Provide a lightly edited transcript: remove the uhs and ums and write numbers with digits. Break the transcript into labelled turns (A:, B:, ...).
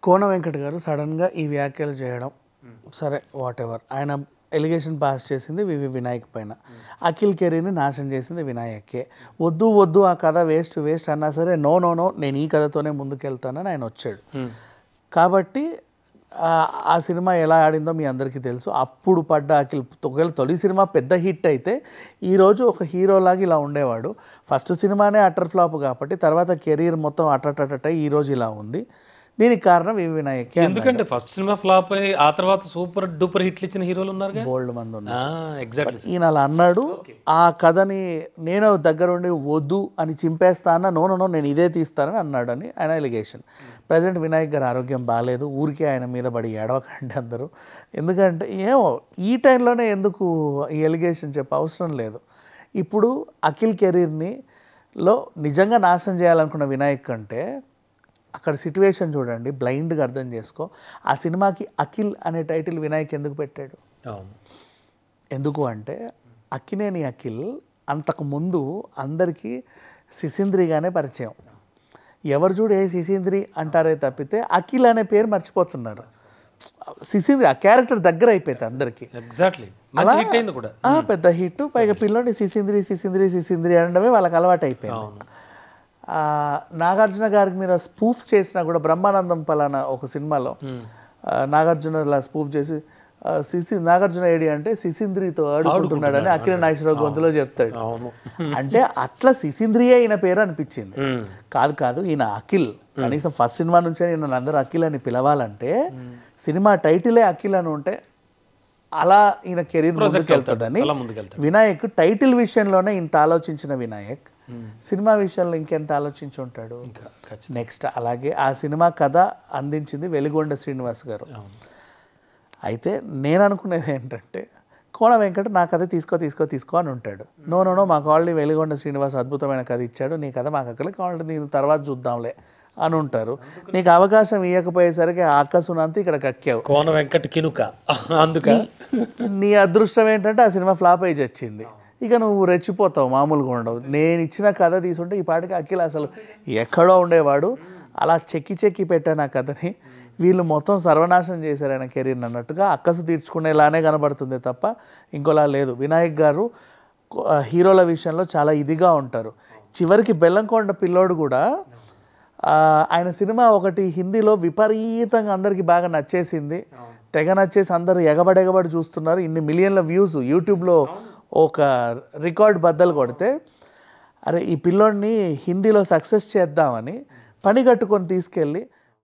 A: కోన వెంకట్ గారు సడన్గా ఈ వ్యాఖ్యలు చేయడం సరే వాట్ ఎవర్. ఆయన ఎలిగేషన్ పాస్ చేసింది వినాయక్ పైన. అఖిల్ కెరీర్ని నాశనం చేసింది వినాయక్కే. వద్దు వద్దు ఆ కథ వేస్ట్ అన్నా సరే నో నేను ఈ కథతోనే ముందుకెళ్తానని ఆయన వచ్చాడు. కాబట్టి ఆ సినిమా ఎలా ఆడిందో మీ అందరికీ తెలుసు. అప్పుడు పడ్డ అఖిల్ ఒకవేళ తొలి సినిమా పెద్ద హిట్ అయితే ఈరోజు ఒక హీరోలాగా ఇలా ఉండేవాడు. ఫస్ట్ సినిమానే అటర్ ఫ్లాప్ కాబట్టి తర్వాత కెరీర్ మొత్తం అటటట ఈరోజు ఇలా ఉంది. దీనికి కారణం వినాయక్.
B: ఎందుకంటే ఫస్ట్ సినిమా ఫ్లాప్ అయ్యి ఆ తర్వాత సూపర్ డూపర్ హిట్లు ఇచ్చిన హీరోలు ఉన్నారు,
A: బోల్డ్ మంది ఉన్నారు.
B: ఎగ్జాక్ట్లీ.
A: ఈయన అలా అన్నాడు. ఆ కథని నేను దగ్గరుండి వద్దు అని చింపేస్తానా, నో నేను ఇదే తీస్తానని అన్నాడు అని ఆయన ఎలిగేషన్. ప్రజెంట్ వినాయక్ గారి ఆరోగ్యం బాగాలేదు. ఊరికే ఆయన మీద పడి ఏడవకండి అందరూ. ఎందుకంటే ఏమో ఈ టైంలోనే ఎందుకు ఈ ఎలిగేషన్ చెప్పే అవసరం లేదు. ఇప్పుడు అఖిల్ కెరీర్ని నిజంగా నాశనం చేయాలనుకున్న వినాయక్ కంటే అక్కడ సిట్యువేషన్ చూడండి, బ్లైండ్గా అర్థం చేసుకో. ఆ సినిమాకి అఖిల్ అనే టైటిల్ వినాయక్ ఎందుకు పెట్టాడు? ఎందుకు అంటే అక్కినేని అఖిల్ అంతకుముందు అందరికీ సిసింద్రిగానే పరిచయం. ఎవరు చూడు ఏ సిసింద్రి అంటారే తప్పితే అఖిల్ అనే పేరు మర్చిపోతున్నారు. సిసింద్రి ఆ క్యారెక్టర్ దగ్గర అయిపోయింది అందరికీ.
B: ఎగ్జాక్ట్లీ.
A: పెద్ద హిట్. పైగా పిల్లోని సిసింద్రి అనడమే వాళ్ళకి అలవాటు అయిపోయింది. నాగార్జున గారి మీద స్పూఫ్ చేసినా కూడా బ్రహ్మానందం పలానా ఒక సినిమాలో నాగార్జున ఇలా స్పూఫ్ చేసి నాగార్జున ఏడి అంటే సిసింద్రితో ఆడుకుంటున్నాడని అఖిల నాగేశ్వరరావు గొంతులో చెప్తాడు. అంటే అట్లా సిసింద్రియే ఈయన పేరు అనిపించింది. కాదు ఈయన అఖిల్. కనీసం ఫస్ట్ సినిమా నుంచే ఈయన అందరూ అఖిల్ అని పిలవాలంటే సినిమా టైటిలే అఖిల్ అని ఉంటే అలా ఈయన కెరీర్ ముందుకెళ్తుందని వినాయక్ టైటిల్ విషయంలోనే ఇంత ఆలోచించిన వినాయక్ సినిమా విషయంలో ఇంకెంత ఆలోచించి ఉంటాడు. నెక్స్ట్ అలాగే ఆ సినిమా కథ అందించింది వెలిగొండ శ్రీనివాస్ గారు. అయితే నేను అనుకునేది ఏంటంటే కోన వెంకట నా కథ తీసుకో అని ఉంటాడు. నో మాకు ఆల్రెడీ వెలిగొండ శ్రీనివాస్ అద్భుతమైన కథ ఇచ్చాడు, నీ కథ మాకు అక్కడికి కావాలంటే నేను తర్వాత చూద్దాంలే అని ఉంటారు. నీకు అవకాశం ఇవ్వకపోయేసరికి ఆ అక్కసునంతా ఇక్కడ కక్కావు.
B: కోన వెంకట కినుక. అందుకే
A: నీ అదృష్టం ఏంటంటే ఆ సినిమా ఫ్లాప్ అయ్యి వచ్చింది. ఇక నువ్వు రెచ్చిపోతావు, మామూలుగా ఉండవు. నేను ఇచ్చిన కథ తీసుంటే ఈ పాటికి అఖిల్ అసలు ఎక్కడో ఉండేవాడు. అలా చెక్కి పెట్టాను ఆ కథని. వీళ్ళు మొత్తం సర్వనాశనం చేశారు ఆయన కెరీర్ని అన్నట్టుగా అక్కసు తీర్చుకునేలానే కనబడుతుంది తప్ప ఇంకోలా లేదు. వినాయక్ గారు హీరోల విషయంలో చాలా ఇదిగా ఉంటారు. చివరికి బెల్లంకొండ పిల్లోడు కూడా ఆయన సినిమా ఒకటి హిందీలో విపరీతంగా అందరికీ బాగా నచ్చేసింది. తెగ నచ్చేసి అందరూ ఎగబడి చూస్తున్నారు. ఇన్ని మిలియన్ల వ్యూస్ యూట్యూబ్లో ఒక రికార్డ్ బద్దలు కొడితే అరే ఈ పిల్లోడిని హిందీలో సక్సెస్ చేద్దామని పని కట్టుకొని తీసుకెళ్ళి